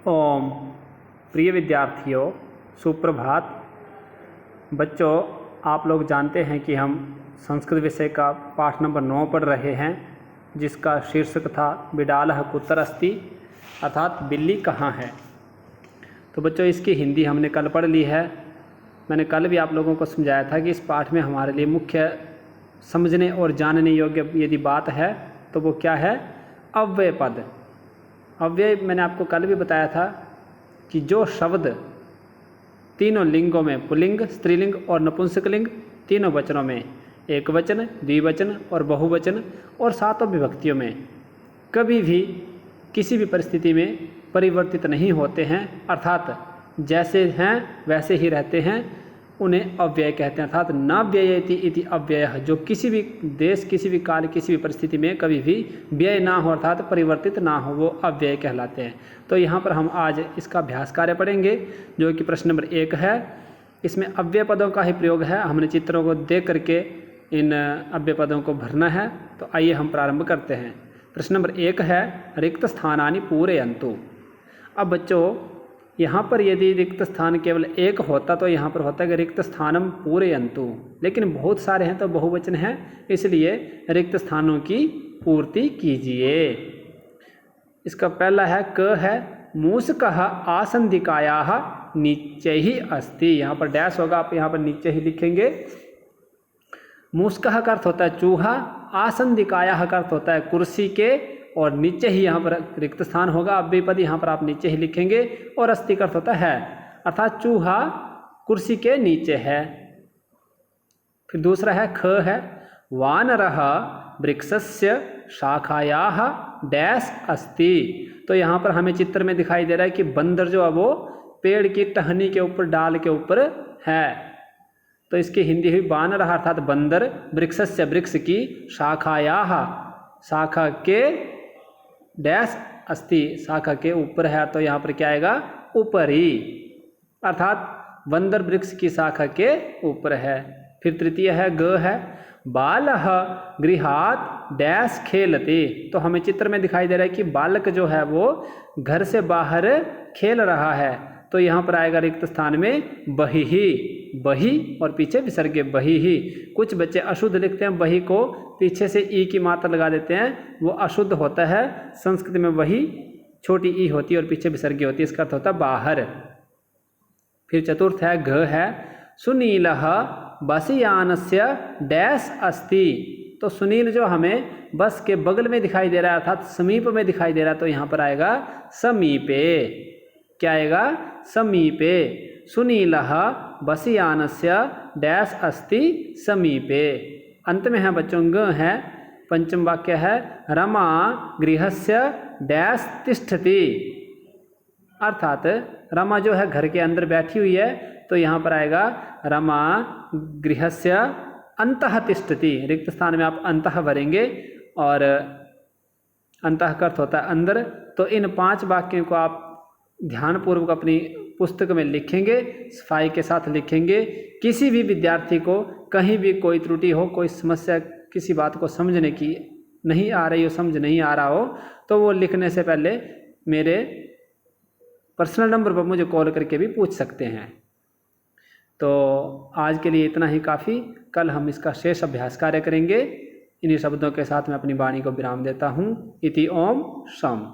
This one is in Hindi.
ओम। प्रिय विद्यार्थियों, सुप्रभात। बच्चों, आप लोग जानते हैं कि हम संस्कृत विषय का पाठ नंबर 9 पढ़ रहे हैं, जिसका शीर्षक था बिडालः कुत्र अस्ति, अर्थात बिल्ली कहाँ है। तो बच्चों, इसकी हिंदी हमने कल पढ़ ली है। मैंने कल भी आप लोगों को समझाया था कि इस पाठ में हमारे लिए मुख्य समझने और जानने योग्य यदि बात है तो वो क्या है, अव्यय पद। अव्यय मैंने आपको कल भी बताया था कि जो शब्द तीनों लिंगों में, पुल्लिंग, स्त्रीलिंग और नपुंसकलिंग, तीनों वचनों में, एक वचन, द्विवचन और बहुवचन और सातों विभक्तियों में कभी भी किसी भी परिस्थिति में परिवर्तित नहीं होते हैं, अर्थात जैसे हैं वैसे ही रहते हैं, उन्हें अव्यय कहते हैं। अर्थात न व्ययति इति अव्ययः, जो किसी भी देश, किसी भी काल, किसी भी परिस्थिति में कभी भी व्यय ना हो, अर्थात परिवर्तित ना हो, वो अव्यय कहलाते हैं। तो यहाँ पर हम आज इसका अभ्यास कार्य पढ़ेंगे, जो कि प्रश्न नंबर 1 है। इसमें अव्यय पदों का ही प्रयोग है। हमने चित्रों को देख करके इन अव्यय पदों को भरना है। तो आइए हम प्रारंभ करते हैं। प्रश्न नंबर 1 है, रिक्त स्थानानि पूरयन्तु। अब बच्चों, यहाँ पर यदि रिक्त स्थान केवल एक होता तो यहाँ पर होता है कि रिक्त स्थानम पूरयन्तु, लेकिन बहुत सारे हैं तो बहुवचन है, इसलिए रिक्त स्थानों की पूर्ति कीजिए। इसका पहला है क है, मूषकः आसंदिकायाः नीचे ही अस्ति। यहाँ पर डैश होगा, आप यहाँ पर नीचे ही लिखेंगे। मूषकः का अर्थ होता है चूहा, आसंदिकायाः का अर्थ होता है कुर्सी के, और नीचे ही यहाँ पर रिक्त स्थान होगा। अव्यय पद यहाँ पर आप नीचे ही लिखेंगे। और अस्ति का अर्थ होता है, अर्थात चूहा कुर्सी के नीचे है। फिर दूसरा है ख है, वानरः वृक्षस्य शाखायाः डैश अस्ति। तो यहाँ पर हमें चित्र में दिखाई दे रहा है कि बंदर जो है वो पेड़ की टहनी के ऊपर, डाल के ऊपर है। तो इसकी हिंदी हुई वानरः अर्थात बंदर, वृक्षस्य वृक्ष की, शाखायाः शाखा के, डैश अस्ति शाखा के ऊपर है। तो यहाँ पर क्या आएगा, ऊपरी, अर्थात बंदर वृक्ष की शाखा के ऊपर है। फिर तृतीय है ग है, बालः गृहात् डैश खेलते। तो हमें चित्र में दिखाई दे रहा है कि बालक जो है वो घर से बाहर खेल रहा है। तो यहाँ पर आएगा रिक्त स्थान में बहिः, बही और पीछे विसर्ग बहिः। कुछ बच्चे अशुद्ध लिखते हैं, बही को पीछे से ई की मात्रा लगा देते हैं, वो अशुद्ध होता है। संस्कृत में वही छोटी ई होती है और पीछे विसर्ग होती है, इसका अर्थ होता है बाहर। फिर चतुर्थ है घ है, सुनीलः बसयानस्य डैश अस्ति। तो सुनील जो हमें बस के बगल में दिखाई दे रहा है, अर्थात समीप में दिखाई दे रहा है, तो यहाँ पर आएगा समीपे। क्या आएगा, समीपे। सुनीलः बसयानस्य डैश अस्ति समीपे। अंत में है बच्चों ग है, पंचम वाक्य है, रमा गृहस्य डैश तिष्ठति। अर्थात रमा जो है घर के अंदर बैठी हुई है, तो यहाँ पर आएगा रमा गृहस्य अंतः तिष्ठति। रिक्त स्थान में आप अंतः भरेंगे और अंतः का अर्थ होता है अंदर। तो इन 5 वाक्यों को आप ध्यानपूर्वक अपनी पुस्तक में लिखेंगे, सफाई के साथ लिखेंगे। किसी भी विद्यार्थी को कहीं भी कोई त्रुटि हो, कोई समस्या, किसी बात को समझने की नहीं आ रही हो, समझ नहीं आ रहा हो, तो वो लिखने से पहले मेरे पर्सनल नंबर पर मुझे कॉल करके भी पूछ सकते हैं। तो आज के लिए इतना ही काफ़ी। कल हम इसका शेष अभ्यास कार्य करेंगे। इन्हीं शब्दों के साथ मैं अपनी वाणी को विराम देता हूँ। इति ओम शम।